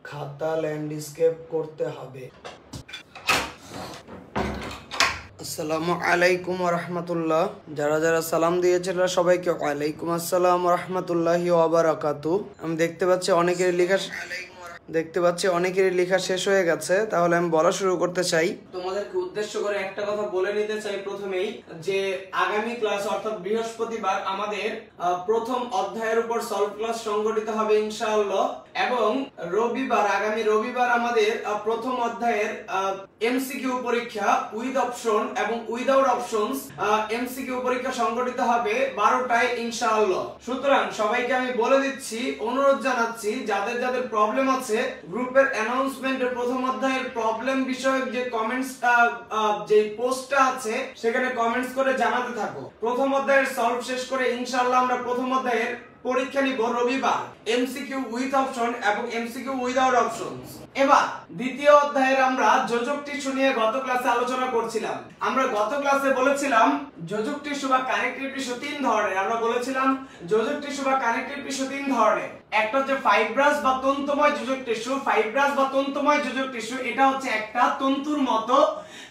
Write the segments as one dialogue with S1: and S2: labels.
S1: খাতা ল্যান্ডস্কেপ করতে হবে। আসসালামু আলাইকুম ওয়া রাহমাতুল্লাহ। যারা যারা সালাম দিয়েছেন সবাইকে ওয়ালাইকুম আসসালাম ওয়া রাহমাতুল্লাহি ওয়া বারাকাতুহু। আমি দেখতে পাচ্ছি অনেকেরই লেখা শেষ হয়ে গেছে, তাহলে আমি বলা শুরু করতে চাই। তোমাদেরকে উদ্দেশ্য করে একটা কথা বলে নিতে চাই প্রথমেই, যে আগামী ক্লাস অর্থাৎ বৃহস্পতিবার আমাদের প্রথম অধ্যায়ের উপর সলভ ক্লাস সংগঠিত হবে ইনশাআল্লাহ, এবং আগামী রবিবার আমাদের প্রথম অধ্যায়ের এমসিকিউ পরীক্ষা উইথ অপশন এবং উইদাউট অপশনস এমসিকিউ পরীক্ষা সংগঠিত হবে 12টায় ইনশাআল্লাহ। সুতরাং সবাইকে আমি বলে দিচ্ছি, অনুরোধ জানাচ্ছি, যাদের যাদের প্রবলেম আছে গ্রুপের অ্যানাউন্সমেন্টের প্রথম অধ্যায়ের প্রবলেম বিষয়ক যে কমেন্টস যে পোস্টটা আছে সেখানে কমেন্টস করে জানাতে থাকো। প্রথম অধ্যায়ের সলভ শেষ করে ইনশাআল্লাহ আমরা প্রথম অধ্যায়ের পরীক্ষা নিব রবিবার, এমসিকিউ উইথ অপশন এবং এমসিকিউ উইদাউট অপশনস। এবার দ্বিতীয় অধ্যায়ের আমরা যোজক টিস্যু নিয়ে গত ক্লাসে আলোচনা করছিলাম। আমরা গত ক্লাসে বলেছিলাম যোজক টিস্যু বা কানেক্টিভ টিস্যু তিন ধরনের। আমরা বলেছিলাম যোজক টিস্যু বা কানেক্টিভ টিস্যু তিন ধরনের। একটা হচ্ছে ফাইব্রাস বা তন্তুময় যোজক টিস্যু। ফাইব্রাস বা তন্তুময় যোজক টিস্যু এটা হচ্ছে একটা তন্তুর মতো,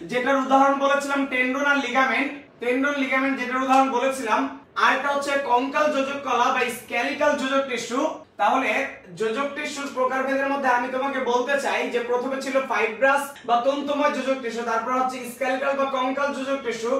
S1: যেটার উদাহরণ বলেছিলাম টেন্ডন আর লিগামেন্ট। টেন্ডন লিগামেন্ট যেটার উদাহরণ বলেছিলাম। আর এটা হচ্ছে কঙ্কাল যোজক কলা বা স্কেলিটাল যোজক টিস্যু। তাহলে যোজক টিস্যুর প্রকারভেদের মধ্যে আমি তোমাকে বলতে চাই যে প্রথমে ছিল ফাইব্রাস বা তন্তুময় যোজক টিস্যু, তারপর হচ্ছে স্কেলিটাল বা কঙ্কাল যোজক টিস্যু।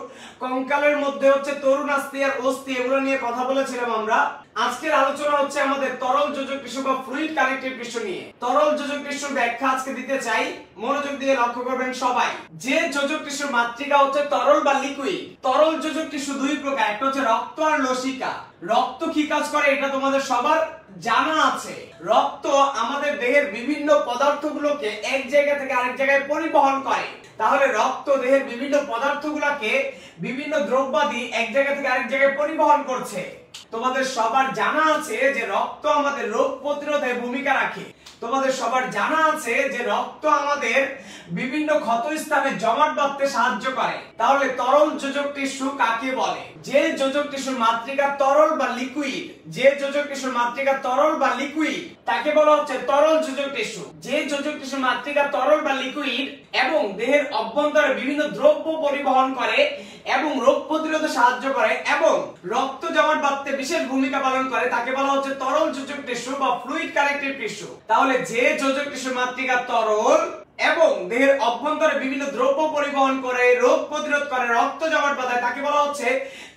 S1: কঙ্কালের মধ্যে হচ্ছে তরুণ আস্থি আর অস্থি, এগুলো নিয়ে কথা বলেছিলাম আমরা। আজকের আলোচনা হচ্ছে আমাদের তরল যোজক টিস্যু বা ফ্লুইড কানেক্টিভ টিস্যু নিয়ে। তরল যোজক টিস্যুর ব্যাখ্যা আজকে দিতে চাই, মনোযোগ দিয়ে লক্ষ্য করবেন সবাই। যে যোজক টিস্যুর মাতৃকা হচ্ছে তরল বা লিকুইড। তরল যোজক টিস্যু দুই প্রকার, একটা হচ্ছে রক্ত আর লসিকা। রক্ত কি কাজ করে এটা তোমাদের সবার জানা আছে। রক্ত আমাদের দেহের বিভিন্ন পদার্থগুলোকে এক জায়গা থেকে আরেক জায়গায় পরিবহন করে। তাহলে রক্ত দেহের বিভিন্ন পদার্থগুলোকে বিভিন্ন দ্রব্যাদি এক জায়গা থেকে আরেক জায়গায় পরিবহন করছে। তোমাদের সবার জানা আছে যে রক্ত আমাদের রোগ প্রতিরোধে ভূমিকা রাখে। তোমাদের সবার জানা আছে যে রক্ত আমাদের বিভিন্ন ক্ষতস্থানে জমাট বাঁধতে সাহায্য করে। তাহলে তরল যোজক টিস্যু কাকে বলে? যে যোজক টিস্যুর মাতৃকা তরল বা লিকুইড, যে যোজক টিস্যুর মাতৃকা তরল বা লিকুইড তাকে বলা হচ্ছে তরল যোজক টিস্যু। যে যোজক টিস্যুর মাতৃকা তরল বা লিকুইড এবং দেহের অভ্যন্তরে বিভিন্ন দ্রব্য পরিবহন করে এবং রোগ প্রতিরোধে সাহায্য করে এবং রক্ত জমাট বাঁধতে বিশেষ ভূমিকা পালন করে, তাকে বলা হচ্ছে তরল যোজক টিস্যু বা ফ্লুইড কানেক্টিভ টিস্যু। তাহলে যে যোজক টিস্যুর মাতৃকা তরল এবং দেহের অভ্যন্তরে বিভিন্ন দ্রব্য পরিবহন করে, রোগ প্রতিরোধ করে, রক্ত জমাট বাঁধায়, তাকে বলা হচ্ছে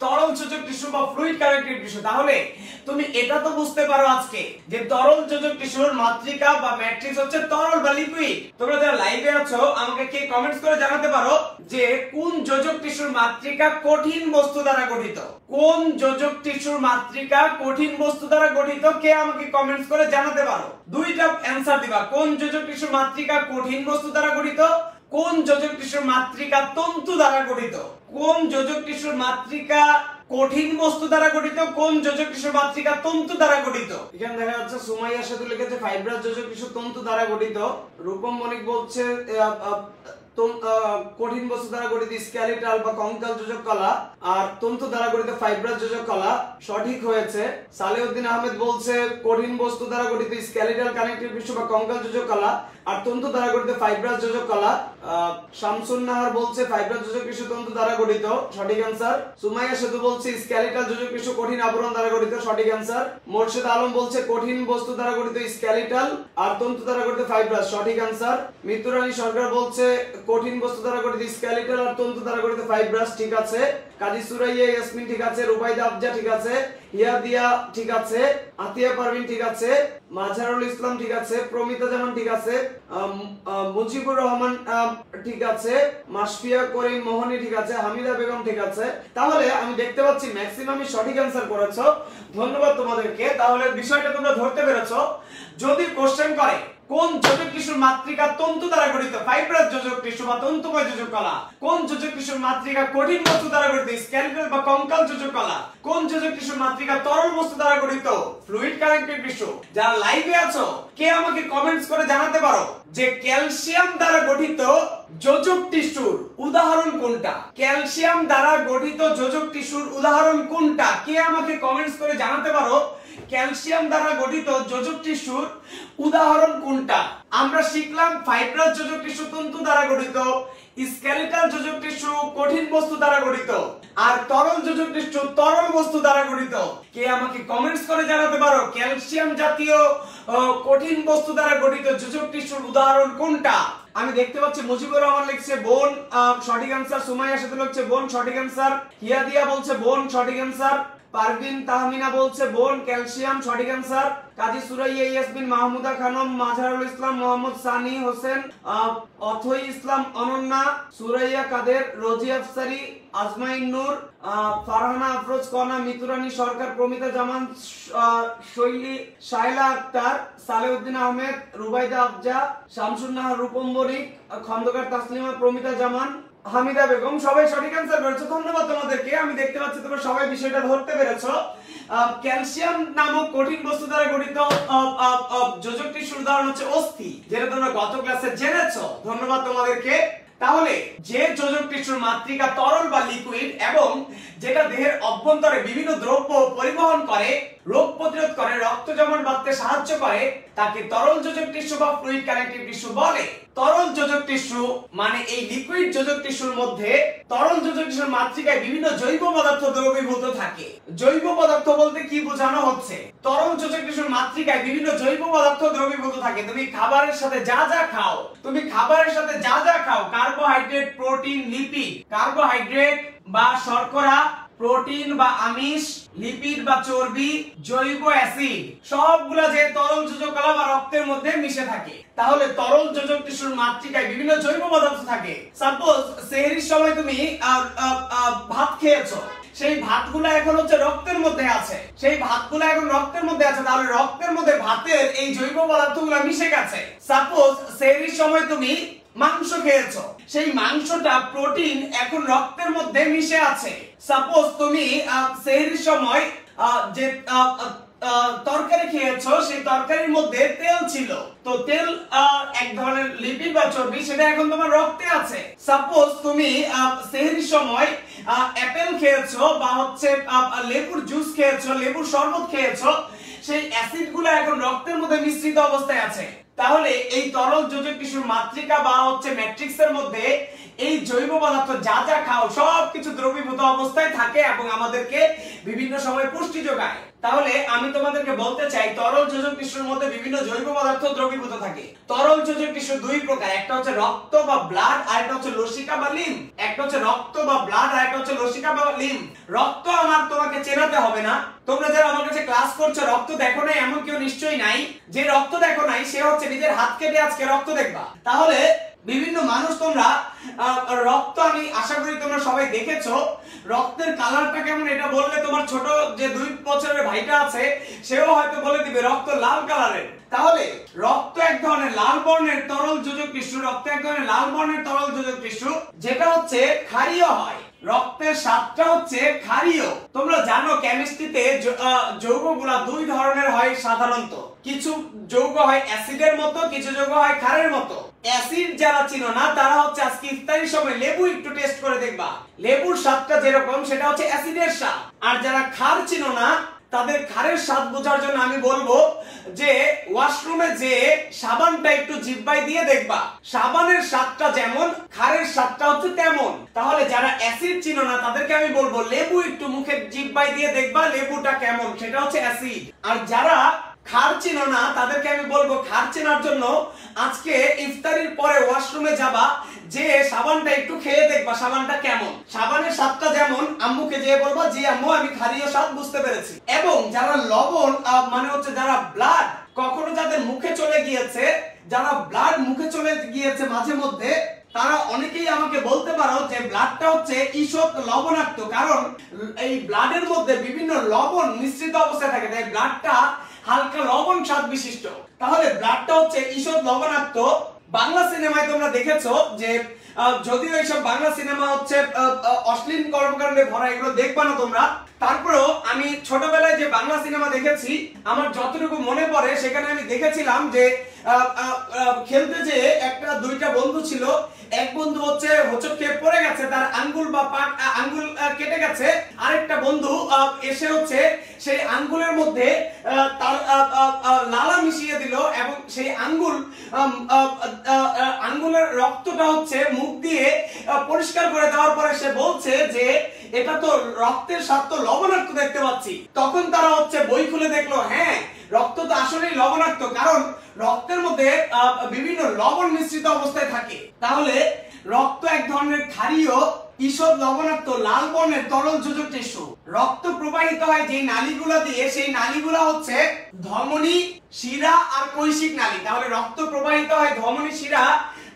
S1: তরল যোজক টিস্যু বা ফ্লুইড কানেক্টিভ টিস্যু। তাহলে তুমি এটা তো বুঝতে পারো আজকে যে তরল যোজক টিস্যুর মাতৃকা বা ম্যাট্রিক্স হচ্ছে তরল বা লিকুইড। তোমরা যারা লাইভে আছো আমাকে কে কমেন্টস করে জানাতে পারো যে কোন যোজক টিস্যুর মাতৃকা কঠিন বস্তু দ্বারা গঠিত? কোন যোজক টিস্যুর মাতৃকা কঠিন বস্তু দ্বারা গঠিত? কে আমাকে কমেন্টস করে জানাতে পারো? দুইটা অ্যানসার দিবা। কোন যোজক টিস্যুর মাতৃকা কঠিন বস্তু দ্বারা গঠিত? কোন যোজক টিস্যুর মাতৃকা তন্তু দ্বারা গঠিত? কোন যোজক টিস্যুর মাতৃকা কঠিন বস্তু দ্বারা গঠিত? কোন যোজক টিস্যুর মাতৃকা তন্তু দ্বারা গঠিত? এখানে দেখা যাচ্ছে সুমাইয়া সেতু লিখেছে ফাইব্রাস যোজক টিস্যু তন্তু দ্বারা গঠিত। রূপম মনিক বলছে কঠিন বস্তু দ্বারা গঠিত স্কেলিটাল বা কঙ্কাল যোজক কলা, আর তন্তু দ্বারা গঠিত ফাইব্রাস যোজক কলা। সঠিক হয়েছে। সালেউদ্দিন আহমেদ বলছে কঠিন বস্তু দ্বারা গঠিত স্কেলিটাল কানেক্টিভ টিস্যু বা কঙ্কাল যোজক কলা, আর তন্তু দ্বারা গঠিত ফাইব্রাস যোজক কলা। শামসুন নাহার বলছে ফাইব্রাস যোজক টিস্যু তন্তু দ্বারা গঠিত। সঠিক অ্যানসার। সুমাইয়া সেতু বলছে স্কেলিটাল যোজক টিস্যু কঠিন আবরণ দ্বারা গঠিত। সঠিক অ্যানসার। মোর্শেদ আলম বলছে কঠিন বস্তু দ্বারা গঠিত স্কেলিটাল আর তন্তু দ্বারা গঠিত ফাইব্রাস। সঠিক অ্যানসার। মিতুরানী সরকার বলছে কঠিন বস্তু দ্বারা গঠিত স্কেলিটাল আর তন্তু দ্বারা গঠিত ফাইব্রাস। ঠিক আছে। কাজী সুরাইয়া ইয়াসমিন ঠিক আছে। রুবাইদা আফজা ঠিক আছে। হিয়াদিয়া ঠিক আছে। আতিয়া পারভিন ঠিক আছে। মাঝারুল ইসলাম ঠিক আছে। প্রমিতা জামান ঠিক আছে। মুজিবুর রহমান ঠিক আছে। মাশফিয়া করিম মোহনী ঠিক আছে। হামিদা বেগম ঠিক আছে। তাহলে আমি দেখতে পাচ্ছি ম্যাক্সিমামই সঠিক অ্যানসার করেছো। ধন্যবাদ তোমাদেরকে। তাহলে বিষয়টা তোমরা ধরতে পেরেছো। যদি কোশ্চেন করে কোন যোজক টিস্যুর মাতৃকা তন্তু দ্বারা গঠিত? ফাইব্রাস যোজক টিস্যু বা তন্তুময় যোজক কলা। কোন যোজক টিস্যুর মাতৃকা কঠিন বস্তু দ্বারা গঠিত? স্কেলিটাল বা কঙ্কাল যোজক কলা। কোন যোজক টিস্যুর মাতৃকা তরল বস্তু দ্বারা গঠিত? Fluid connective tissue. যারা লাইভে আছো কে আমাকে কমেন্টস করে জানাতে পারো যে ক্যালসিয়াম দ্বারা গঠিত যোজক টিস্যুর উদাহরণ কোনটা? ক্যালসিয়াম দ্বারা গঠিত যোজক টিস্যুর উদাহরণ কোনটা? কে আমাকে কমেন্টস করে জানাতে পারো ক্যালসিয়াম দ্বারা গঠিত যোজক টিস্যুর উদাহরণ কোনটা? আমরা শিখলাম ফাইব্রাস যোজক টিস্যু তন্তু দ্বারা গঠিত, স্কেলিটাল যোজক টিস্যু কঠিন বস্তু দ্বারা গঠিত, আর তরল যোজক টিস্যু তরল বস্তু দ্বারা গঠিত। কে আমাকে কমেন্টস করে জানাতে পারো ক্যালসিয়াম জাতীয় কঠিন বস্তু দ্বারা গঠিত যোজক টিস্যুর উদাহরণ কোনটা? আমি দেখতে পাচ্ছি মুজিবুর রহমান লিখছে বোন, সঠিক অ্যান্সার। সুমাইয়া সাথে লিখছে বোন, সঠিক অ্যান্সার। হিয়াদিয়া বলছে বোন, সঠিক অ্যান্সার। পারভিন তাহমিনা বলছে বোন, ক্যালসিয়াম, সঠিক অ্যান্সার। কাজী সুরাইয়া ইয়াসমিন, মাহমুদা খানম, মাজহারুল ইসলাম, মোহাম্মদ সানি হোসেন, অথই ইসলাম অনন্যা, সুরাইয়া কাদের, রোজি আফসারি, আজমাইন নূর, ফারহানা আফরোজ কনা, মিতুরানী সরকার, প্রমিতা জামান, শৈলী, শাইলা আক্তার, সালেউদ্দিন আহমেদ, রুবাইদা আফজা, শামসুন নাহার, রূপম বণিক, খন্দকার তাসলিমা, প্রমিতা জামান, হামিদা বেগম, সবাই সঠিক অ্যান্সার করেছো। ধন্যবাদ তোমাদেরকে। আমি দেখতে পাচ্ছি তোমরা সবাই বিষয়টা ধরতে পেরেছো। ক্যালসিয়াম নামক কঠিন বস্তু দ্বারা গঠিত যোজক টিস্যুর উদাহরণ হচ্ছে অস্থি, যেটা তোমরা গত ক্লাসে জেনেছো। ধন্যবাদ তোমাদেরকে। তাহলে যে যোজক টিস্যুর মাতৃকা তরল বা লিকুইড এবং যেটা দেহের অভ্যন্তরে বিভিন্ন দ্রব্য পরিবহন করে, রোগ প্রতিরোধ করে, রক্ত জমাট বাঁধতে সাহায্য করে, তাকে তরল যোজক টিস্যু বা ফ্লুইড কানেক্টিভ টিস্যু বলে। তরল যোজক টিস্যু মানে এই লিকুইড যোজক টিস্যুর মধ্যে তরল যোজক টিস্যুর মাতৃকায় বিভিন্ন জৈব পদার্থ দ্রবীভূত থাকে। জৈব পদার্থ বলতে কি বোঝানো হচ্ছে? তরল যোজক টিস্যুর মাতৃকায় বিভিন্ন জৈব পদার্থ দ্রবীভূত থাকে। তুমি খাবারের সাথে যা যা খাও, কার্বোহাইড্রেট, প্রোটিন, লিপিড, কার্বোহাইড্রেট বা শর্করা, প্রোটিন বা আমিষ, লিপিড বা চর্বি, জৈব অ্যাসিড, সবগুলা যে তরল যোজক কলা বা রক্তের মধ্যে মিশে থাকে। তাহলে তরল যোজক টিস্যুর মাতৃকায় বিভিন্ন জৈব পদার্থ থাকে। সাপোজ সেহরির সময় তুমি ভাত খেয়েছো, সেই ভাতগুলা এখন হচ্ছে রক্তের মধ্যে আছে, তাহলে রক্তের মধ্যে ভাতের এই জৈব পদার্থগুলো মিশে গেছে। সাপোজ সেহরির সময় তুমি মাংস খেয়েছো, সেই মাংসটা প্রোটিন এখন রক্তের মধ্যে মিশে আছে। সাপোজ তুমি সেহরির সময় যে তরকারি খেয়েছো, সেই তরকারির মধ্যে তেল ছিল, তো তেল এক ধরনের লিপিড বা চর্বি, সেটা এখন তোমার রক্তে আছে। সাপোজ তুমি সেহরির সময় অ্যাপেল খেয়েছো বা হচ্ছে লেবুর জুস খেয়েছো, লেবুর শরবত খেয়েছো, সেই অ্যাসিড গুলো এখন রক্তের মধ্যে মিশ্রিত অবস্থায় আছে। তাহলে এই তরল যোজক টিস্যুর মাতৃকা বা হচ্ছে ম্যাট্রিক্সের মধ্যে এই জৈব পদার্থ যা যা খাও সবকিছু দ্রবীভূত অবস্থায় থাকে এবং আমাদেরকে বিভিন্ন সময় পুষ্টি যোগায়। তাহলে আমি তোমাদেরকে বলতে চাই তরল যোজক টিস্যুর মধ্যে বিভিন্ন জৈব পদার্থ দ্রবীভূত থাকে। তরল যোজক টিস্যু দুই প্রকার, একটা হচ্ছে রক্ত বা ব্লাড, আর একটা হচ্ছে লসিকা বা লিম্ফ। রক্ত আমার তোমাকে চেনাতে হবে না, তোমরা যারা আমার কাছে ক্লাস করছো রক্ত দেখো না এমন কেউ নিশ্চয়ই নাই। যে রক্ত দেখো নাই সে হচ্ছে নিজের হাত কেটে আজকে রক্ত দেখবা। তাহলে বিভিন্ন মানুষ তোমরা রক্ত, আমি আশা করি তোমরা সবাই দেখেছো, রক্তের কালারটা কেমন এটা বললে তোমার ছোট যে 2 বছরের ভাইটা আছে সেও হয়তো বলে দিবে রক্ত লাল কালারের। তাহলে রক্ত এক ধরনের লাল বর্ণের তরল যোজক টিস্যু, যেটা হচ্ছে ক্ষারীয় হয়। রক্তের স্বাদটা হচ্ছে ক্ষারীয়। তোমরা জানো কেমিস্ট্রিতে যৌগগুলা দুই ধরনের হয় সাধারণত, কিছু যৌগ হয় অ্যাসিডের মতো, কিছু যৌগ হয় ক্ষারের মতো। অ্যাসিড যারা চিনো না তারা হচ্ছে আজকে ইফতারির সময় লেবু একটু টেস্ট করে দেখবা, লেবুর স্বাদটা যেরকম সেটা হচ্ছে অ্যাসিডের স্বাদ। আর যারা ক্ষার চিনো না তাদের ক্ষারের স্বাদ বোঝার জন্য আমি বলবো যে ওয়াশরুমে যে সাবানটা একটু জিহ্বায় দিয়ে দেখবা, সাবানের স্বাদটা যেমন ক্ষারের স্বাদটা হচ্ছে তেমন। তাহলে যারা অ্যাসিড চিনো না তাদেরকে আমি বলবো লেবু একটু মুখে জিহ্বায় দিয়ে দেখবা লেবুটা কেমন, সেটা হচ্ছে অ্যাসিড। আর যারা ক্ষার চিনো না তাদেরকে আমি বলবো ক্ষার চেনার জন্য আজকে ইফতারির পরে ওয়াশরুমে যাবা, যে সাবানটা একটু খেয়ে দেখবা সাবানটা কেমন, সাবানের স্বাদটা যেমন আম্মুকে যেয়ে বলবা জি আম্মু আমি ক্ষারীয় স্বাদ বুঝতে পেরেছি। এবং যারা লবণ মানে হচ্ছে যারা ব্লাড কখনো যাদের মুখে চলে গিয়েছে, যারা ব্লাড মুখে চলে গিয়েছে মাঝে মধ্যে, তারা অনেকেই আমাকে বলতে পারো যে ব্লাডটা হচ্ছে ঈষৎ লবণাক্ত, কারণ এই ব্লাডের মধ্যে বিভিন্ন লবণ মিশ্রিত অবস্থায় থাকে, তাই ব্লাডটা হালকা লবণ স্বাদ বিশিষ্ট। তাহলে ব্লাডটা হচ্ছে ঈষৎ লবণাক্ত, বাংলা সিনেমায় তোমরা দেখেছো যে যদিও এইসব বাংলা সিনেমা হচ্ছে অশ্লীল কর্মকাণ্ডে ভরা, এগুলো দেখবা না তোমরা, তারপরেও আমি ছোটবেলায় যে বাংলা সিনেমা দেখেছি আমার যতটুকু মনে পড়ে সেখানে আমি দেখেছিলাম যে খেলতে যে একটা দুইটা বন্ধু ছিল, এক বন্ধু হচ্ছে হোঁচট খেয়ে পড়ে গেছে, তার আঙ্গুল বা আঙ্গুল কেটে গেছে, আরেকটা বন্ধু এসে হচ্ছে সেই আঙ্গুলের মধ্যে তার লালা মিশিয়ে দিল এবং সেই আঙ্গুলের রক্তটা হচ্ছে মুখ দিয়ে পরিষ্কার করে দেওয়ার পরে সে বলছে যে এটা তো রক্তের স্বাদ তো লবণাক্ত দেখতে পাচ্ছি। তখন তারা হচ্ছে বই খুলে দেখলো, হ্যাঁ রক্ত তো আসলেই লবণাক্ত, কারণ রক্তের মধ্যে বিভিন্ন লবণ মিশ্রিত অবস্থায় থাকে। তাহলে রক্ত এক ধরনের ক্ষারীয় ঈষৎ লবণাক্ত লাল বর্ণের তরল যোজক টিস্যু। রক্ত প্রবাহিত হয় যে নালীগুলো দিয়ে, সেই নালীগুলো হচ্ছে ধমনী, শিরা আর কৈশিক নালী। তাহলে রক্ত প্রবাহিত হয় ধমনী, শিরা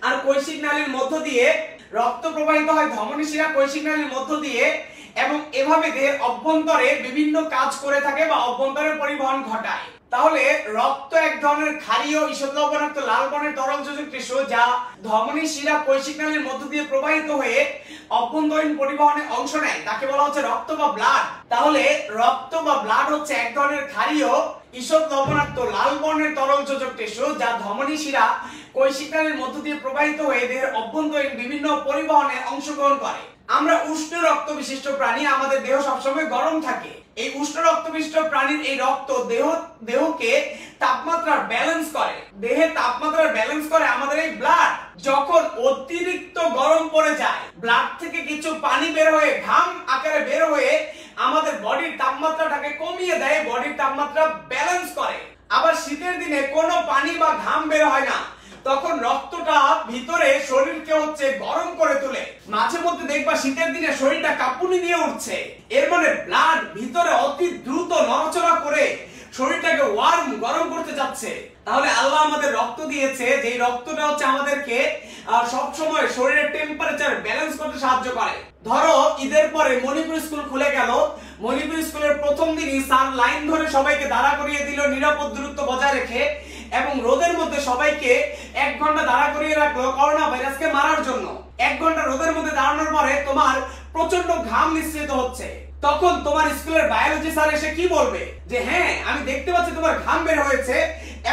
S1: আর কৈশিক নালীর মধ্য দিয়ে, রক্ত প্রবাহিত হয় ধমনী, শিরা, কৈশিক নালীর মধ্য দিয়ে এবং এভাবে দেহের অভ্যন্তরে বিভিন্ন কাজ করে থাকে বা অভ্যন্তরের পরিবহন ঘটায়। তাহলে রক্ত এক ধরনের ক্ষারীয় ঈষৎ লবণাক্ত লাল বর্ণের তরল যোজক টিস্যু যা ধমনী, শিরা, কৈশিক নালীর মধ্য দিয়ে প্রবাহিত হয়ে অভ্যন্তরীণ পরিবহনে অংশ নেয়, তাকে বলা হচ্ছে রক্ত বা ব্লাড। তাহলে রক্ত বা ব্লাড হচ্ছে এক ধরনের ক্ষারীয় ঈষৎ লবণাক্ত লাল বর্ণের তরল যোজক টিস্যু যা ধমনী, শিরা, কৈশিক নালীর মধ্য দিয়ে প্রবাহিত হয়ে দেহের অভ্যন্তরীণ বিভিন্ন পরিবহনে অংশগ্রহণ করে। আমরা উষ্ণ রক্ত বিশিষ্ট প্রাণী, আমাদের দেহ সবসময় গরম থাকে। এই উষ্ণ রক্ত বিশিষ্ট প্রাণীর এই রক্ত দেহকে তাপমাত্রার ব্যালেন্স করে, দেহে তাপমাত্রার ব্যালেন্স করে আমাদের এই ব্লাড। যখন অতিরিক্ত গরম পড়ে যায়, ব্লাড থেকে কিছু পানি বের হয়ে ঘাম আকারে বের হয়ে আমাদের বডির তাপমাত্রাটাকে কমিয়ে দেয়, বডির তাপমাত্রা ব্যালেন্স করে। আবার শীতের দিনে কোনো পানি বা ঘাম বের হয় না, তখন রক্তটা ভিতরে শরীরকে হচ্ছে গরম করে তোলে। মাঝে মধ্যে দেখবা শীতের দিনে শরীরটা কাঁপুনি দিয়ে উঠছে, এর মানে ব্লাড ভিতরে অতি দ্রুত নড়াচড়া করে শরীরটাকে ওয়ার্ম, গরম করতে যাচ্ছে। তাহলে আল্লাহ আমাদের রক্ত দিয়েছে, যে রক্তটা হচ্ছে আমাদেরকে সব সময় শরীরের টেম্পারেচার ব্যালেন্স করতে সাহায্য করে। ধরো ঈদের পরে মণিপুর স্কুল খুলে গেল, মণিপুর স্কুলের প্রথম দিনই স্যার লাইন ধরে সবাইকে দাঁড়া করিয়ে দিল নিরাপদ দূরত্ব বজায় রেখে, এবং রোদের মধ্যে সবাইকে 1 ঘন্টা দাঁড়া করিয়ে রাখলো করোনা ভাইরাসকে মারার জন্য। 1 ঘন্টা রোদের মধ্যে দাঁড়ানোর পরে তোমার প্রচন্ড ঘাম নিঃসৃত হচ্ছে, তখন তোমার স্কুলের বায়োলজি স্যার এসে কি বলবে যে হ্যাঁ আমি দেখতে পাচ্ছি তোমার ঘাম বের হয়েছে,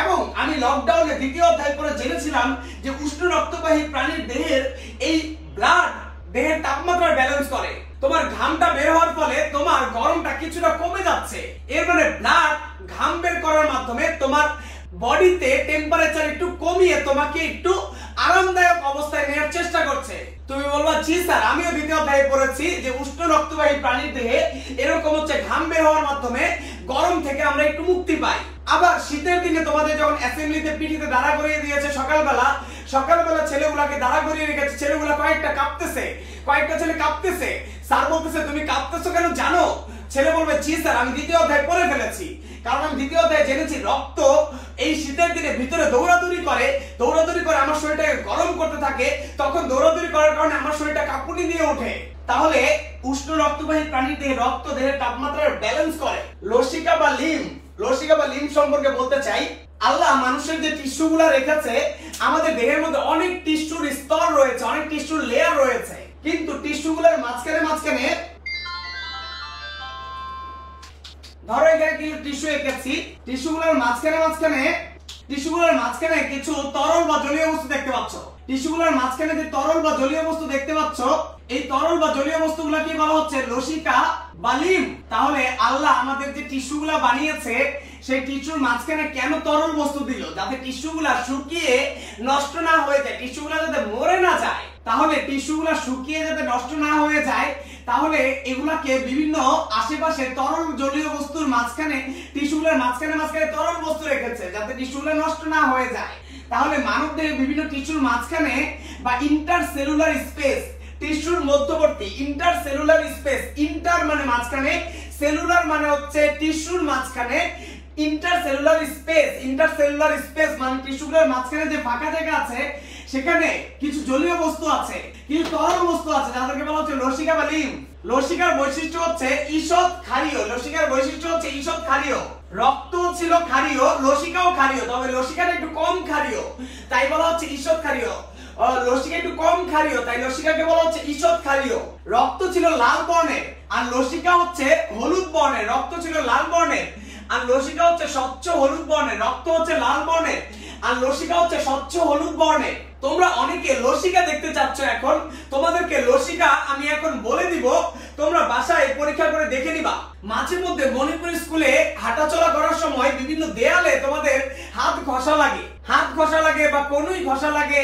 S1: এবং আমি লকডাউনে 2য় অধ্যায় পড়ে জেনেছিলাম যে উষ্ণ রক্তবাহী প্রাণীর দেহের এই ব্লাড দেহের তাপমাত্রা ব্যালেন্স করে। তোমার ঘামটা বের হওয়ার ফলে তোমার গরমটা কিছুটা কমে যাচ্ছে, এর মানে ব্লাড ঘাম বের করার মাধ্যমে তোমার বডিতে টেম্পারেচার একটু কমিয়ে তোমাকে একটু আরামদায়ক অবস্থায় নেওয়ার চেষ্টা করছে। তুমি বলবা জি স্যার আমিও 2য় অধ্যায়ে পড়েছি যে উষ্ণ রক্তবাহী প্রাণীর দেহে এরকম হচ্ছে ঘাম বের হওয়ার মাধ্যমে গরম থেকে আমরা একটু মুক্তি পাই। আবার শীতের দিনে তোমাদের যখন অ্যাসেম্বলিতে পিঠিতে দাঁড়া করিয়ে দিয়েছে সকালবেলা ছেলেগুলাকে দাঁড়া করিয়ে রেখেছে, ছেলেগুলা কয়েকটা কাঁপতেছে, কয়েকটা ছেলে কাঁপতেছে, স্যার বলতেছে তুমি কাঁপতেছো কেন জানো? ছেলে বলবে জি স্যার আমি 2য় অধ্যায় পড়ে ফেলেছি, কারণ আমি 2য় অধ্যায়ে জেনেছি রক্ত এই শীতের দিনে ভিতরে দৌড়াদৌড়ি করে আমার শরীরটাকে গরম করতে থাকে, তখন দৌড়াদৌড়ি করার কারণে আমার শরীরটা কাঁপুনি দিয়ে ওঠে। তাহলে উষ্ণ রক্তবাহী প্রাণীর দেহে রক্ত দেহের তাপমাত্রার ব্যালেন্স করে। লসিকা বা লিম্ফ সম্পর্কে বলতে চাই, আল্লাহ মানুষের যে টিস্যুগুলা রেখেছে, আমাদের দেহের মধ্যে অনেক টিস্যুর স্তর রয়েছে, অনেক টিস্যুর লেয়ার রয়েছে, কিন্তু টিস্যুগুলোর মাঝখানে ধরো এখানে কিছু টিস্যু এঁকেছি, টিস্যুগুলোর মাঝখানে কিছু তরল বা জলীয় বস্তু দেখতে পাচ্ছ। টিস্যুগুলোর মাঝখানে যে তরল বা জলীয় বস্তু দেখতে পাচ্ছ, এই তরল বা জলীয় বস্তুগুলা কি বলা হচ্ছে? লসিকা বা লিম্ফ। তাহলে আল্লাহ আমাদের যে টিস্যুগুলা বানিয়েছে, সেই টিস্যুর মাঝখানে কেন তরল বস্তু দিল? যাতে টিস্যুগুলা শুকিয়ে নষ্ট না হয়ে যায়, টিস্যুগুলা যাতে মরে না যায়। তাহলে টিস্যুগুলা শুকিয়ে যাতে নষ্ট না হয়ে যায়, তাহলে এগুলাকে বিভিন্ন আশেপাশে তরল জলীয় বস্তুর মাঝখানে, টিস্যুগুলোর মাঝখানে তরল বস্তু রেখেছে যাতে টিস্যুগুলো নষ্ট না হয়ে যায়। তাহলে মানব দেহে বিভিন্ন টিস্যুর মাঝখানে বা ইন্টারসেলুলার স্পেস, টিস্যুর মধ্যবর্তী ইন্টারসেলুলার স্পেস, ইন্টার মানে মাঝখানে, সেলুলার মানে হচ্ছে টিস্যুর মাঝখানে, ইন্টারসেলুলার স্পেস মানে টিস্যুগুলোর মাঝখানে যে ফাঁকা জায়গা আছে, সেখানে কিছু জলীয় বস্তু আছে, কিছু তরল বস্তু আছে, যাদেরকে বলা হচ্ছে লসিকা বা লিম্ফ। লসিকার বৈশিষ্ট্য হচ্ছে ঈষৎ ক্ষারীয়, রক্ত ছিল ক্ষারীয়, লসিকাও ক্ষারীয়, তবে লসিকাটা একটু কম ক্ষারীয়, তাই বলা হচ্ছে ঈষৎ ক্ষারীয়। লসিকা একটু কম ক্ষারীয়, তাই লসিকাকে বলা হচ্ছে ঈষৎ ক্ষারীয়। রক্ত ছিল লাল বর্ণের আর লসিকা হচ্ছে হলুদ বর্ণের। রক্ত ছিল লাল বর্ণের আর লসিকা হচ্ছে স্বচ্ছ হলুদ বর্ণের। রক্ত হচ্ছে লাল বর্ণের আর লসিকা হচ্ছে স্বচ্ছ হলুদ বর্ণের। তোমরা অনেকে লসিকা দেখতে চাচ্ছ, এখন তোমাদেরকে লসিকা আমি এখন বলে দিব, তোমরা বাসায় পরীক্ষা করে দেখে নিবা। মাঝে মধ্যে মণিপুর স্কুলে হাঁটাচলা করার সময় বিভিন্ন দেয়ালে তোমাদের হাত ঘষা লাগে, বা কনুই ঘষা লাগে,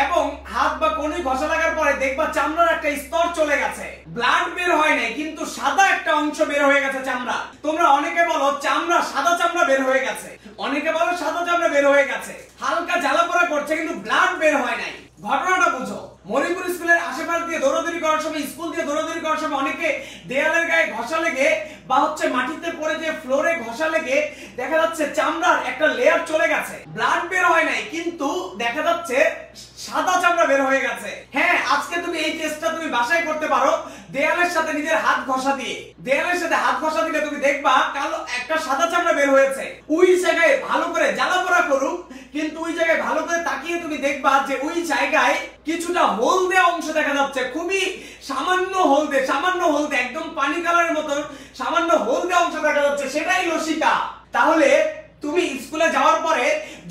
S1: এবং হাত বা কনুই ঘষা লাগার পরে দেখবা চামড়ার একটা স্তর চলে গেছে, ব্লাড বের হয় নাই কিন্তু সাদা একটা অংশ বের হয়ে গেছে চামড়া। তোমরা অনেকে বলো চামড়া, সাদা চামড়া বের হয়ে গেছে, অনেকে বলো সাদা চামড়া বের হয়ে গেছে, হালকা জ্বালাপোড়া করছে কিন্তু ব্লাড বের হয় নাই। ঘটনাটা বুঝো। মণিপুর স্কুলের আশেপাশ দিয়ে দৌড়াদৌড়ি করার সময়, স্কুল দিয়ে দৌড়াদৌড়ি করার সময় অনেকে দেয়ালের গায়ে ঘষা লেগে বা হচ্ছে মাটিতে পড়ে যে ফ্লোরে ঘষা লেগে দেখা যাচ্ছে চামড়ার একটা লেয়ার চলে গেছে, ব্লাড বের হয় নাই কিন্তু দেখা যাচ্ছে সাদা চামড়া বের হয়ে গেছে। হ্যাঁ, আজকে তুমি এই টেস্টটা তুমি বাসায় করতে পারো, দেয়ালের সাথে নিজের হাত ঘষা দিয়ে। দেয়ালের সাথে হাত ঘষা দিলে তুমি দেখবা কালো একটা সাদা চামড়া বের হয়েছে। ওই জায়গায় ভালো করে জ্বালাপোড়া করুক, কিন্তু ওই জায়গায় ভালো করে তাকিয়ে তুমি দেখবা যে ওই জায়গায় কিছুটা হলদে অংশ দেখা যাচ্ছে, খুবই সামান্য হলদে, একদম পানি কালারের মতো সামান্য হলদে অংশ দেখা যাচ্ছে, সেটাই লসিকা। তাহলে তুমি স্কুলে যাওয়ার পরে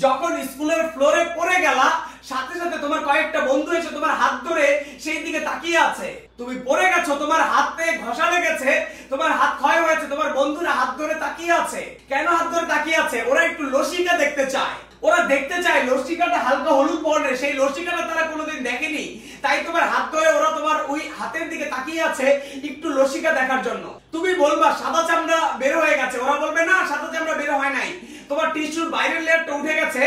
S1: যখন স্কুলের ফ্লোরে পড়ে গেলা, সাথে সাথে তোমার কয়েকটা বন্ধু এসে তোমার হাত ধরে সেই দিকে তাকিয়ে আছে, তুমি পড়ে গেছো, তোমার হাতে ঘষা লেগেছে, তোমার হাত ক্ষয় হয়েছে, তোমার বন্ধুরা হাত ধরে তাকিয়ে আছে। কেন হাত ধরে তাকিয়ে আছে? ওরা একটু লসিকা দেখতে চায়, ওরা দেখতে চায় লসিকাটা হালকা হলুদ বর্ণের, সেই লসিকাটা তারা কোনোদিন দেখেনি, তাই তোমার হাত ধরে ওরা তোমার ওই হাতের দিকে তাকিয়ে আছে একটু লসিকা দেখার জন্য। তুমি বলবা সাদা চামড়া বের হয়ে গেছে, ওরা বলবে না সাদা চামড়া বের হয় নাই, তোমার টিস্যুর বাইরের লেয়ারটা উঠে গেছে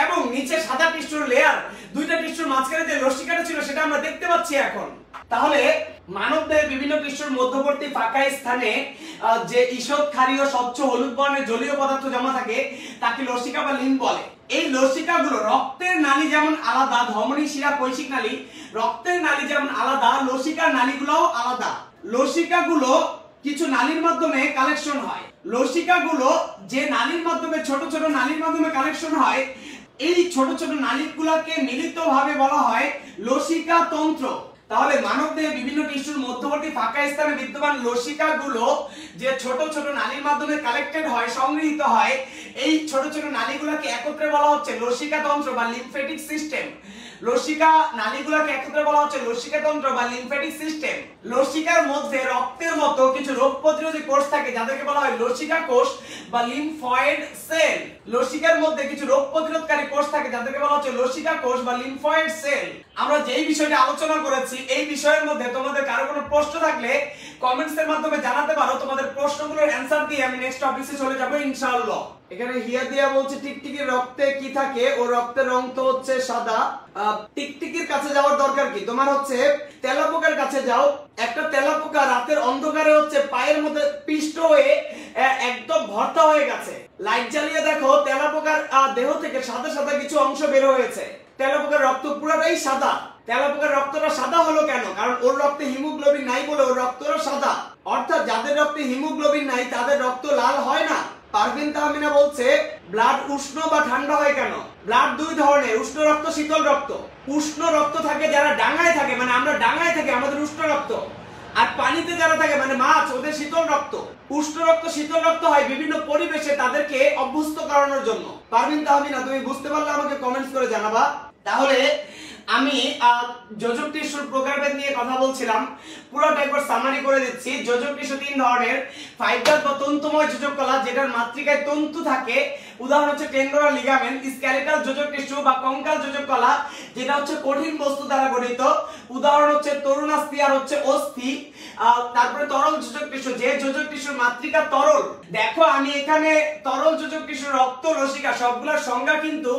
S1: এবং নিচে সাদা টিস্যুর লেয়ার, দুইটা টিস্যুর মাঝখানে যে লসিকাটা ছিল সেটা আমরা দেখতে পাচ্ছি এখন। তাহলে মানবদেহের বিভিন্ন টিস্যুর মধ্যবর্তী ফাঁকা স্থানে যে ঈষৎ ক্ষারীয় স্বচ্ছ হলুদ বর্ণের জলীয় পদার্থ জমা থাকে তাকে লসিকা বা লিম্ফ বলে। এই লসিকাগুলো রক্তের নালী যেমন আলাদা, ধমনী শিরা কৈশিক নালী, রক্তের নালী যেমন আলাদা, লসিকার নালীগুলোও আলাদা। লসিকাগুলো কিছু নালীর মাধ্যমে কালেকশন হয়। লসিকাগুলো যে নালীর মাধ্যমে ছোট ছোট নালীর মাধ্যমে কালেকশন হয়, এই ছোট ছোট নালীগুলোকে মিলিতভাবে বলা হয় লসিকা তন্ত্র। তাহলে মানবদেহে বিভিন্ন টিস্যুর মধ্যবর্তী ফাঁকা স্থানে বিদ্যমান লসিকাগুলো যে ছোট ছোট নালীর মাধ্যমে কালেক্টেড হয়, সংগৃহীত হয়, এই ছোট ছোট নালীগুলোকে একত্রে বলা হচ্ছে লসিকা তন্ত্র বা লিম্ফেটিক সিস্টেম। লসিকা নালীগুলোকে একত্রে বলা হচ্ছে লসিকা তন্ত্র বা লিম্ফেটিক সিস্টেম। লসিকার মধ্যে রক্তের মতো কিছু রোগ প্রতিরোধী কোষ থাকে যাদেরকে বলা হয় লসিকা কোষ বা লিম্ফয়েড সেল। লসিকার মধ্যে কিছু রোগ প্রতিরোধকারী কোষ থাকে যাদেরকে বলা হচ্ছে লসিকা কোষ বা লিম্ফয়েড সেল। আমরা যেই বিষয়টা আলোচনা করেছি এই বিষয়ের মধ্যে তোমাদের কারো কোনো প্রশ্ন থাকলে কমেন্টস এর মাধ্যমে জানাতে পারো, তোমাদের প্রশ্নগুলোর অ্যানসার দিয়ে আমি নেক্সট টপিকে চলে যাব ইনশাআল্লাহ। এখানে হিয়া দিয়া বলছে টিকটিকির রক্তে কি থাকে? ও রক্তের রং তো হচ্ছে সাদা। টিকটিকির কাছে যাওয়ার দরকার কি? তোমার হচ্ছে তেলাপোকার কাছে যাও। একটা তেলাপোকা রাতের অন্ধকারে হচ্ছে পায়ের মধ্যে পিষ্ট হয়ে একদম ভর্তা হয়ে গেছে, লাইট জ্বালিয়ে দেখো তেলাপোকার দেহ থেকে সাদা সাদা কিছু অংশ বের হয়েছে। তেলাপোকার রক্ত পুরোটাই সাদা। তেলাপোকার রক্তটা সাদা হলো কেন? কারণ ওর রক্তে হিমোগ্লোবিন নাই বলে ওর রক্তটা সাদা। অর্থাৎ যাদের রক্তে হিমোগ্লোবিন নাই তাদের রক্ত লাল হয় না। পারভিন তাহমিনা বলছে ব্লাড উষ্ণ বা ঠান্ডা হয় কেন? ব্লাড দুই ধরনের, উষ্ণ রক্ত, শীতল রক্ত। উষ্ণ রক্ত থাকে যারা ডাঙায় থাকে, মানে আমরা ডাঙায় থাকি, আমাদের উষ্ণ রক্ত। আর পানিতে যারা থাকে মানে মাছ, ওদের শীতল রক্ত। উষ্ণ রক্ত শীতল রক্ত হয় বিভিন্ন পরিবেশে তাদেরকে অভ্যস্ত করানোর জন্য। পারভিন তাহমিনা তুমি বুঝতে পারলে আমাকে কমেন্টস করে জানাবা। তাহলে আমি যোজক টিস্যুর প্রকারভেদ নিয়ে কথা বলছিলাম, পুরোটা একবার সামারি করে দিচ্ছি। যোজক টিস্যু তিন ধরনের, ফাইবার বা তন্তুময় যোজক কলা যেটার মাতৃকায় তন্তু থাকে, উদাহরণ হচ্ছে টেন্ডন আর লিগামেন্ট। স্কেলেটাল যোজক টিস্যু বা কঙ্কাল যোজক কলা যেটা হচ্ছে কঠিন বস্তু দ্বারা গঠিত, উদাহরণ হচ্ছে তরুণাস্থি আর হচ্ছে অস্থি। তারপরে তরল যোজক টিস্যু, যে যোজক টিস্যুর মাতৃকা তরল। দেখো আমি এখানে তরল যোজক টিস্যুর রক্ত, লসিকা সবগুলোর সংজ্ঞা কিন্তু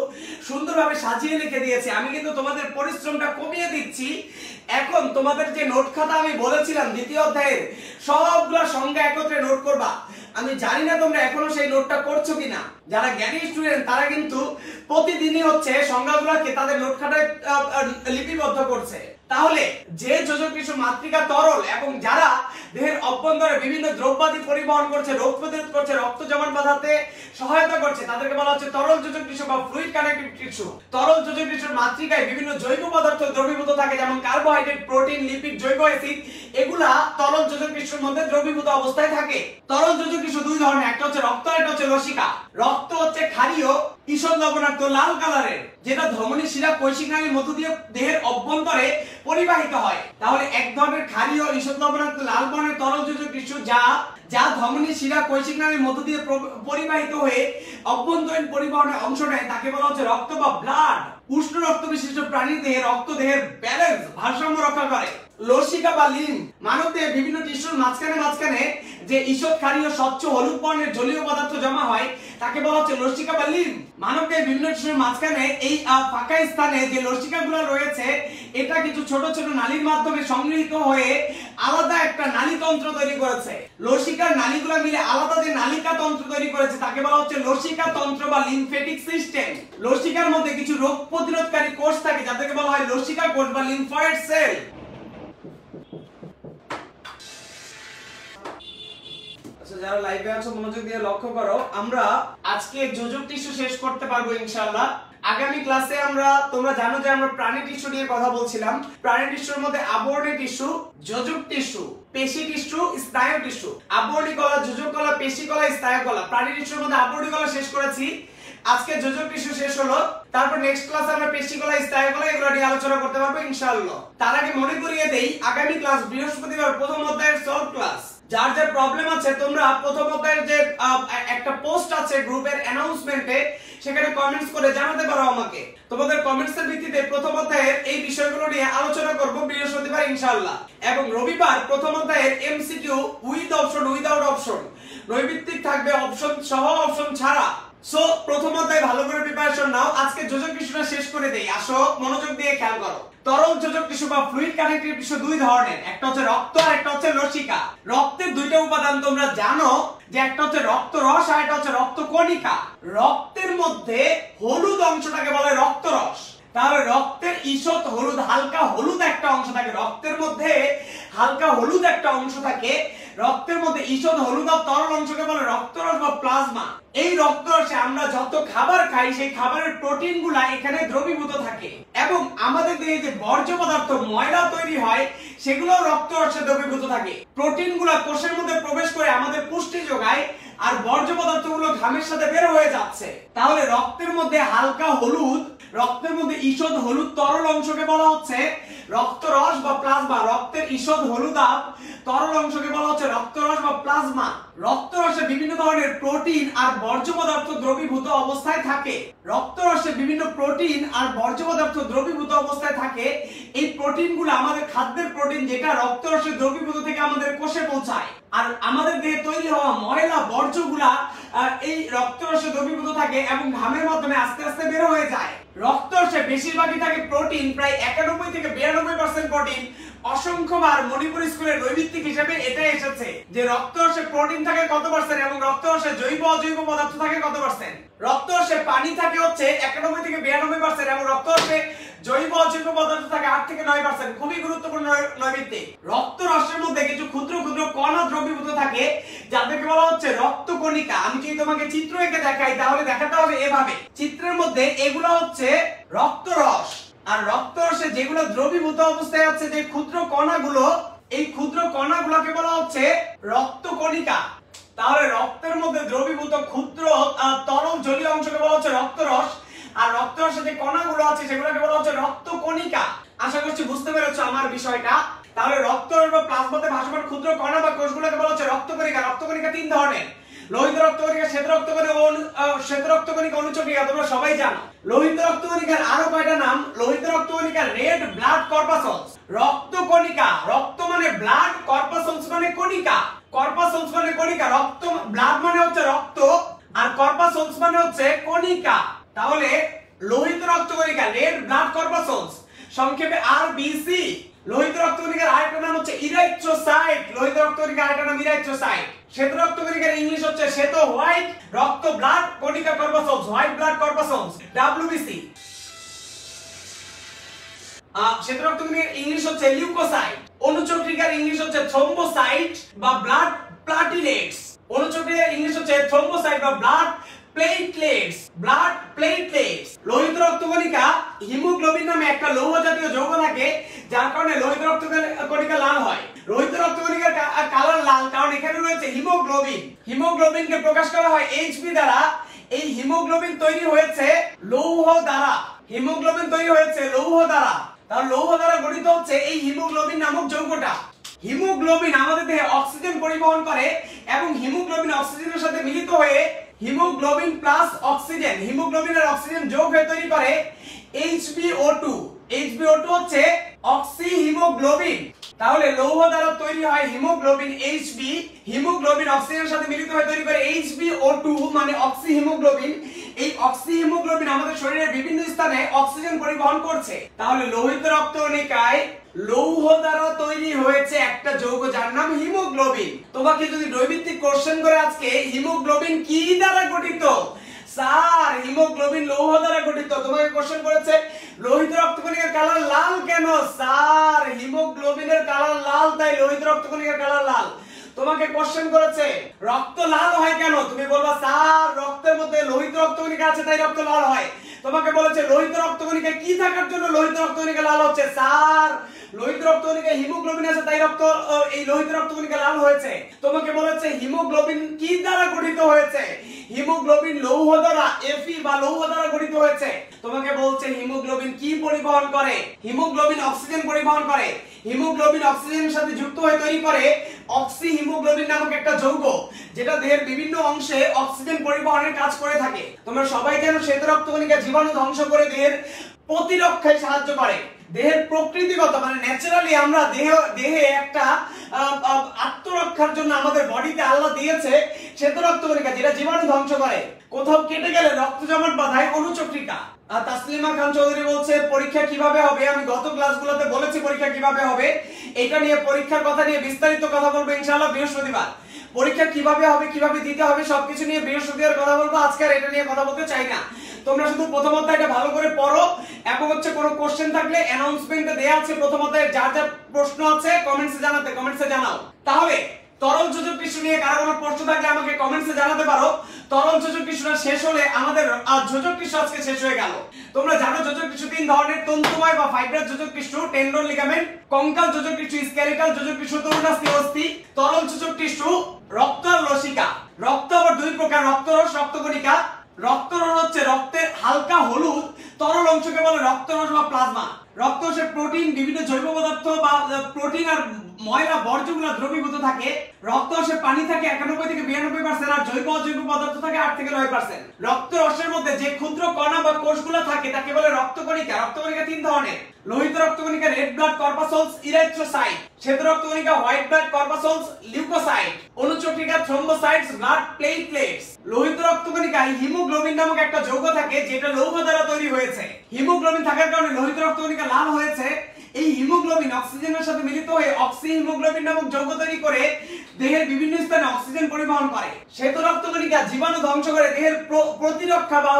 S1: সুন্দরভাবে সাজিয়ে লিখে দিয়েছি। আমি কিন্তু তোমাদের পরিশ্রমটা কমিয়ে দিচ্ছি। এখন তোমাদের যে নোট খাতা আমি বলেছিলাম দ্বিতীয় অধ্যায়ের সবগুলা সংজ্ঞা একত্রে নোট করবা। আমি জানি না তোমরা এখনো সেই নোটটা করছো কিনা। যারা জ্ঞানী স্টুডেন্ট তারা কিন্তু প্রতিদিনই হচ্ছে সংজ্ঞাগুলোকে তাদের নোট খাতায় লিপিবদ্ধ করছে। তাহলে যে যোজক টিস্যু মাতৃকা তরল এবং যারা দেহের অভ্যন্তরে বিভিন্ন দ্রব্যাদি পরিবহন করছে, রোগ প্রতিরোধ করছে, রক্ত জমাট বাঁধাতে সহায়তা করছে, তাদেরকে বলা হচ্ছে তরল যোজক টিস্যু বা ফ্লুইড কানেক্টিভ টিস্যু। তরল যোজক টিস্যুর মাতৃকায় বিভিন্ন জৈব পদার্থ দ্রবীভূত থাকে, যেমন কার্বোহাইড্রেট, প্রোটিন, লিপিড, জৈব অ্যাসিড, এগুলা তরল যোজক টিস্যুর মধ্যে দ্রবীভূত অবস্থায় থাকে। তরল যোজক টিস্যু দুই ধরনের, একটা হচ্ছে রক্ত আর একটা হচ্ছে লসিকা। রক্ত হচ্ছে ক্ষারীয় ঈষৎ লবণাক্ত লাল কালারের, যেটা ধমনী শিরা কৈশিক নালীর মধ্য দিয়ে দেহের অভ্যন্তরে পরিবাহিত হয়। তাহলে এক ধরনের ক্ষারীয় ঈষৎ লবণাক্ত লাল বর্ণের তরল যোজক টিস্যু যা ধমনী শিরা কৈশিক নালীর মধ্য দিয়ে পরিবাহিত হয়ে অভ্যন্তরীণ পরিবহনে অংশ নেয়, তাকে বলা হচ্ছে রক্ত বা ব্লাড। উষ্ণ রক্ত বিশিষ্ট প্রাণীর দেহে রক্ত দেহের ব্যালেন্স ভারসাম্য রক্ষা করে। লসিকা বা লিম্ফ মানব দেহে বিভিন্ন টিস্যুর মাঝখানে যে ঈষৎ ক্ষারীয় স্বচ্ছ হলুদ বর্ণের জলীয় পদার্থ জমা হয়, তাকে বলা হচ্ছে লসিকা বা লিম্ফ। মানব দেহে বিভিন্ন টিস্যুর মাঝখানে এই ফাঁকা স্থানে যে লসিকাগুলো রয়েছে, এটা কিছু ছোট ছোট নালীর মাধ্যমে সংগৃহীত হয়ে আলাদা একটা নালীতন্ত্র তৈরি করেছে। লসিকার নালীগুলো মিলে আলাদা যে নালিকা তন্ত্র তৈরি করেছে, তাকে বলা হচ্ছে লসিকা তন্ত্র বা লিম্ফেটিক সিস্টেম। লসিকার মধ্যে কিছু রোগ প্রতিরোধকারী কোষ থাকে, যাদেরকে বলা হয় লসিকা কোষ বা লিম্ফয়েড সেল। যারা লাইভে আছো মনোযোগ দিয়ে লক্ষ্য করো, আমরা আজকে যোজক টিস্যু শেষ করতে পারবো ইনশাআল্লাহ। আগামী ক্লাসে তোমরা জানো যে আমরা প্রাণী টিস্যু নিয়ে কথা বলছিলাম। প্রাণী টিস্যুর মধ্যে আবরণী টিস্যু, যোজক টিস্যু, পেশি টিস্যু, স্নায়ু টিস্যু। আবরণী কলা, যোজক কলা, পেশি কলা, স্নায়ু কলা। প্রাণী টিস্যুর মধ্যে আবরণী কলা শেষ করেছি, আজকে যোজক টিস্যু শেষ হলো। তারপর নেক্সট ক্লাসে আমরা পেশি কলা, স্নায়ু কলা এগুলো নিয়ে আলোচনা করতে পারবো ইনশাআল্লাহ। তার আগে মনে করিয়ে দেই, আগামী ক্লাস বৃহস্পতিবার প্রথম অধ্যায়ের সলভ ক্লাস। যার যার প্রবলেম আছে তোমরা প্রথম অধ্যায়ের যে একটা পোস্ট আছে গ্রুপের অ্যানাউন্সমেন্টে, সেখানে কমেন্টস করে জানাতে পারো আমাকে। তোমাদের কমেন্টসের ভিত্তিতে প্রথম অধ্যায়ের এই বিষয়গুলো নিয়ে আলোচনা করব বৃহস্পতিবার ইনশাআল্লাহ। এবং রবিবার প্রথম অধ্যায়ের MCQ with option without option, নৈর্ভিত্তিক থাকবে অপশন সহ অপশন ছাড়া। সো প্রথম অধ্যায় ভালো করে প্রিপারেশন নাও। আজকে যোজক টিস্যুটা শেষ করে দেই, আসো মনোযোগ দিয়ে খেয়াল করো। তরল যোজক টিস্যু বা ফ্লুইড কানেক্টিভ টিস্যু দুই ধরনের, একটা হচ্ছে রক্ত আর একটা হচ্ছে লসিকা। রক্তের দুইটা উপাদান তোমরা জানো, যে একটা হচ্ছে রক্ত রস আর একটা হচ্ছে রক্ত কণিকা। রক্তের মধ্যে হলুদ অংশটাকে বলে রক্ত রস। তাহলে রক্তের ঈষৎ হলুদ, হালকা হলুদ একটা অংশ থাকে, রক্তের মধ্যে হালকা হলুদ একটা অংশ থাকে। রক্তের মধ্যে ঈষৎ হলুদ আর তরল অংশকে বলে রক্তরস বা প্লাজমা। এই রক্তরসে আমরা যত খাবার খাই, সেই খাবারের প্রোটিনগুলা এখানে দ্রবীভূত থাকে, এবং আমাদের দেহে যে বর্জ্য পদার্থ ময়লা তৈরি হয়, সেগুলো রক্তরসে দ্রবীভূত থাকে। প্রোটিনগুলা কোষের মধ্যে প্রবেশ করে আমাদের পুষ্টি যোগায়, আর বর্জ্য পদার্থগুলো ঘামের সাথে বের হয়ে যাচ্ছে। তাহলে রক্তের মধ্যে হালকা হলুদ, রক্তের মধ্যে ঈষৎ হলুদ তরল অংশকে বলা হচ্ছে রক্তরস বা প্লাজমা। রক্তের ঈষৎ হলুদাভ তরল অংশকে বলা হচ্ছে রক্তরস বা প্লাজমা। রক্তরসে বিভিন্ন ধরনের প্রোটিন আর বর্জ্য পদার্থ দ্রবীভূত অবস্থায় থাকে। রক্তরসে বিভিন্ন প্রোটিন আর বর্জ্য পদার্থ দ্রবীভূত অবস্থায় থাকে। এই প্রোটিনগুলো আমাদের খাদ্যের প্রোটিন, যেটা রক্তরসে দ্রবীভূত থেকে আমাদের কোষে পৌঁছায়। আর আমাদের দেহে তৈরি হওয়া ময়লা বর্জ্যগুলা এই রক্তরসে দ্রবীভূত থাকে এবং ঘামের মাধ্যমে আস্তে আস্তে বের হয়ে যায়। রক্তরসে বেশিরভাগই থাকে প্রোটিন, প্রায় 91 থেকে 92% প্রোটিন। অসংখ্যবার মণিপুর স্কুলের নৈর্ভিত্তিক হিসেবে এটা এসেছে যে রক্তরসে প্রোটিন থাকে কত পার্সেন্ট এবং রক্তরসে জৈব অজৈব পদার্থ থাকে কত পার্সেন্ট। রক্তরসে পানি থাকে হচ্ছে 91 থেকে 92% এবং রক্তরসে জৈব অজৈব পদার্থ থাকে 8 থেকে 9%। খুবই গুরুত্বপূর্ণ নৈর্ভিত্তিক। রক্তরসের মধ্যে কিছু ক্ষুদ্র ক্ষুদ্র কণা দ্রবীভূত থাকে, যাদেরকে বলা হচ্ছে রক্তকণিকা। আমি যদি তোমাকে চিত্র এঁকে দেখাই, তাহলে দেখাতে হবে এভাবে। চিত্রের মধ্যে এগুলো হচ্ছে রক্তরস, আর রক্তরসে যেগুলো দ্রবীভূত অবস্থায় আছে যে ক্ষুদ্র কণাগুলো, এই ক্ষুদ্র কণাগুলোকে বলা হচ্ছে রক্তকণিকা। তাহলে রক্তের মধ্যে দ্রবীভূত ক্ষুদ্র তরল জলীয় অংশকে বলা হচ্ছে রক্তরস, আর রক্তরসে যে কণাগুলো আছে সেগুলোকে বলা হচ্ছে রক্তকণিকা। আশা করছি বুঝতে পেরেছো আমার বিষয়টা। তাহলে রক্তরস বা প্লাজমাতে ভাসমান ক্ষুদ্র কণা বা কোষগুলোকে বলা হচ্ছে রক্তকণিকা। রক্তকণিকা তিন ধরনের, লোহিত রক্তকণিকা, শ্বেত রক্তকণিকা, অনুচক্রিকা, তোমরা সবাই জানো। লোহিত রক্তকণিকার আরো কয়টা নাম? লোহিত রক্তকণিকা রেড ব্লাড কর্পাসলস। রক্তকণিকা, রক্ত মানে ব্লাড, কর্পাসলস মানে কণিকা। কর্পাসলস মানে কণিকা। রক্ত ব্লাড মানে হচ্ছে রক্ত, আর কর্পাসলস মানে হচ্ছে কণিকা। তাহলে লোহিত রক্তকণিকা রেড ব্লাড কর্পাসলস, সংক্ষেপে আরবিসি। লোহিত রক্তকণিকার আরেকটা নাম হচ্ছে ইরাইথ্রোসাইট। লোহিত রক্তকণিকার আরেকটা নাম ইরাইথ্রোসাইট। শ্বেত রক্ত কণিকার ইংলিশ হচ্ছে শ্বেত হোয়াইট রক্ত ব্লাড কণিকা কর্পাসলস, হোয়াইট ব্লাড কর্পাসলস, ডব্লিউবিসি। শ্বেত রক্ত কণিকার ইংলিশ হচ্ছে লিউকোসাইট। অনুচক্রিকার ইংলিশ হচ্ছে থ্রম্বোসাইট বা ব্লাড প্লাটিলেটস। অনুচক্রিকার ইংলিশ হচ্ছে থ্রম্বোসাইট বা ব্লাড প্লেটলেটস, ব্লাড প্লেটলেটস। লোহিত রক্ত কণিকা হিমোগ্লোবিন নামে একটা লৌহ জাতীয় যৌগ থাকে, যার কারণে লোহিত রক্ত কণিকা লাল হয়। লোহিত রক্ত কণিকার কালার লাল কারণ এখানে রয়েছে হিমোগ্লোবিন। হিমোগ্লোবিনকে প্রকাশ করা হয় Hb দ্বারা। এই হিমোগ্লোবিন তৈরি হয়েছে লৌহ দ্বারা। হিমোগ্লোবিন তৈরি হয়েছে লৌহ দ্বারা। তার লৌহ দ্বারা গঠিত হচ্ছে এই হিমোগ্লোবিন নামক যৌগটা। হিমোগ্লোবিন আমাদের দেহে অক্সিজেন পরিবহন করে এবং হিমোগ্লোবিন অক্সিজেনের সাথে মিলিত হয়ে হিমোগ্লোবিন প্লাস অক্সিজেন, হিমোগ্লোবিন আর অক্সিজেন যোগ হয়ে তৈরি করে HbO2। HbO2 হচ্ছে অক্সি হিমোগ্লোবিন। তাহলে লৌহ দ্বারা তৈরি হয় হিমোগ্লোবিন Hb, হিমোগ্লোবিন অক্সিজেনের সাথে মিলিত হয়ে তৈরি করে HbO2 মানে অক্সি হিমোগ্লোবিন। এই অক্সি হিমোগ্লোবিন আমাদের শরীরের বিভিন্ন স্থানে অক্সিজেন পরিবহন করছে। তাহলে লোহিত রক্ত কণিকায় লৌহ দ্বারা তৈরি হয়েছে একটা যৌগ যার নাম হিমোগ্লোবিন। তোমাকে যদি নৈর্ভিত্তিক কোশ্চেন করে আজকে হিমোগ্লোবিন কি দ্বারা গঠিত, স্যার হিমোগ্লোবিন লৌহ দ্বারা গঠিত, তোমাকে কোশ্চেন করেছে লোহিত রক্ত কণিকার কালার লাল কেন, স্যার হিমোগ্লোবিনের কালার লাল তাই লোহিত রক্ত কণিকার কালার লাল। তোমাকে কোশ্চেন করেছে রক্ত লাল হয় কেন, তুমি বলবা স্যার রক্তের মধ্যে লোহিত রক্ত কণিকা আছে তাই রক্ত লাল হয়। তোমাকে বলেছে লোহিত রক্ত কণিকা কি থাকার জন্য লোহিত রক্ত কণিকা লাল হচ্ছে, স্যার লোহিত রক্ত কণিকায় হিমোগ্লোবিন আছে তাই এই লোহিত রক্ত কণিকা লাল হয়েছে। তোমাকে বলেছে হিমোগ্লোবিন কি দ্বারা গঠিত হয়েছে, হিমোগ্লোবিন লৌহ দ্বারা Fe বা লৌহ দ্বারা গঠিত হয়েছে। তোমাকে বলছে হিমোগ্লোবিন কি পরিবহন করে, হিমোগ্লোবিন অক্সিজেন পরিবহন করে। হিমোগ্লোবিন অক্সিজেনের সাথে যুক্ত হয়ে তৈরি করে অক্সি হিমোগ্লোবিন নামক একটা যৌগ, যেটা দেহের বিভিন্ন অংশে অক্সিজেন পরিবহনের কাজ করে থাকে। তোমরা সবাই জানো শ্বেত রক্ত কণিকা জীবাণু ধ্বংস করে দেহের প্রতিরক্ষায় সাহায্য করে। দেহের প্রকৃতিগত মানে ন্যাচারালি আমরা দেহে একটা আত্মরক্ষার জন্য আমাদের বডিতে আল্লাহ দিয়েছে শ্বেত রক্ত কণিকা, যেটা জীবাণু ধ্বংস করে। কোথাও কেটে গেলে রক্ত জমাট বাঁধায় অনুচক্রিকা। আর তাসলিমা খান চৌধুরী বলছে পরীক্ষা কিভাবে হবে, আমি গত ক্লাসগুলোতে বলেছি পরীক্ষা কিভাবে হবে। এটা নিয়ে পরীক্ষার কথা নিয়ে বিস্তারিত কথা বলবো ইনশাআল্লাহ বৃহস্পতিবার। পরীক্ষা কিভাবে হবে, কিভাবে দিতে হবে সবকিছু নিয়ে বৃহস্পতিবার কথা বলবো। আজকে আর এটা নিয়ে কথা বলতে চাই না। তোমরা শুধু প্রথম অধ্যায়টা ভালো করে পড়ো এবং কোনো কোশ্চেন থাকলে অ্যানাউন্সমেন্টে দেয়া আছে প্রথম অধ্যায়ে যার যা প্রশ্ন আছে কমেন্টসে জানাও। তাহলে তরল যোজক টিস্যু নিয়ে কারো কোনো প্রশ্ন থাকলে আমাকে কমেন্টসে জানাতে পারো। তরল যোজক টিস্যুটা শেষ হলে আমাদের যোজক টিস্যু আজকে শেষ হয়ে গেল। তোমরা জানো যোজক টিস্যু তিন ধরনের, তন্তুময় বা ফাইব্রাস যোজক টিস্যু, টেন্ডন লিগামেন্ট, কঙ্কাল যোজক টিস্যু, স্কেলেটাল যোজক টিস্যু, তরুণাস্থি অস্থি। তরল যোজক টিস্যু রক্ত আর লসিকা। রক্ত আবার দুই প্রকার, রক্তরস, রক্তকণিকা। রক্তরস হচ্ছে রক্তের হালকা হলুদ তরল অংশকে বলে রক্তরস বা প্লাজমা। রক্তরসে প্রোটিন, বিভিন্ন জৈব পদার্থ বা প্রোটিন আর ময়লা বর্জ্যগুলো দ্রবীভূত থাকে। রক্তরসে পানি থাকে 91 থেকে 92% আর জৈব অজৈব পদার্থ থাকে 8 থেকে 9%। রক্তরসের মধ্যে যে ক্ষুদ্র কণা বা কোষগুলো থাকে তাকে বলে রক্তকণিকা। রক্তকণিকা তিন ধরনের, লোহিত রক্তকণিকা রেড ব্লাড কর্পাসলস, ইরিথ্রোসাইট। শ্বেত রক্তকণিকা হোয়াইট ব্লাড কর্পাসলস, লিউকোসাইট। অনুচক্রিকা থ্রম্বোসাইটস, ব্লাড প্লেটলেটস। লোহিত রক্তকণিকায় হিমোগ্লোবিন নামক একটা যৌগ থাকে যেটা লৌহ দ্বারা তৈরি হয়েছে। হিমোগ্লোবিন থাকার কারণে লোহিত রক্তকণিকা লাল হয়েছে। এই হিমোগ্লোবিন অক্সিজেনের সাথে মিলিত হয়ে অক্সি হিমোগ্লোবিন নামক যৌগ তৈরি করে দেহের বিভিন্ন স্থানে অক্সিজেন পরিবহন করে। শ্বেত রক্তকণিকা জীবাণু ধ্বংস করে দেহের প্রতিরক্ষা বা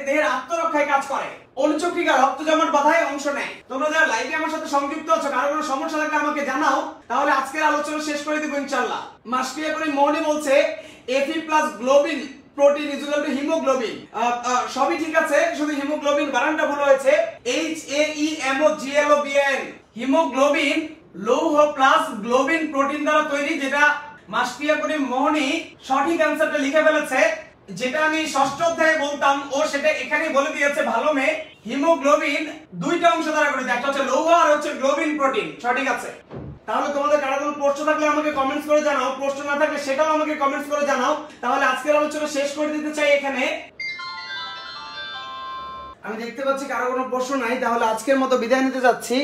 S1: দেহের আত্মরক্ষায় কাজ করে। অনুচক্রিকা রক্ত জমাট বাঁধায় অংশ নেয়। তোমরা যারা লাইভে আমার সাথে সংযুক্ত আছো কারো কোনো সমস্যা থাকলে আমাকে জানাও, তাহলে আজকের আলোচনা শেষ করে দিব ইনশাআল্লাহ। মাসপিয়া করে মোহনি বলছে Fe plus globin protein is equal to haemoglobin. সবই ঠিক আছে, শুধু হিমোগ্লোবিন বানানটা ভুল হয়েছে। HAEMOGLOBIN। হিমোগ্লোবিন লৌহ প্লাস গ্লোবিন প্রোটিন দ্বারা তৈরি, যেটা মাসপিয়া করে মোহনি সঠিক অ্যানসারটা লিখে ফেলেছে। যেটা আমি ষষ্ঠ অধ্যায়ে বলতাম ও সেটা এখানে বলে দিয়েছে ভালো মেয়ে। হিমোগ্লোবিন দুইটা অংশ দ্বারা গঠিত, একটা হচ্ছে লৌহ আর হচ্ছে গ্লোবিন প্রোটিন। সঠিক আছে। তাহলে তোমাদের কারো কোনো প্রশ্ন থাকলে আমাকে কমেন্টস করে জানাও, প্রশ্ন না থাকলে সেটাও আমাকে কমেন্টস করে জানাও। তাহলে আজকের আলোচনা শেষ করে দিতে চাই এখানে। আমি দেখতে পাচ্ছি কারো কোনো প্রশ্ন নাই, তাহলে আজকের মতো বিদায় নিতে যাচ্ছি।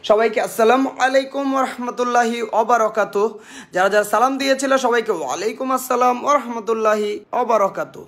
S1: সবাইকে আসসালামু আলাইকুম ওয়া রাহমাতুল্লাহি ওয়া বারাকাতুহু। যারা যারা সালাম দিয়েছিল সবাইকে ওয়া আলাইকুম আসসালাম ওয়া রাহমাতুল্লাহি ওয়া বারাকাতুহু।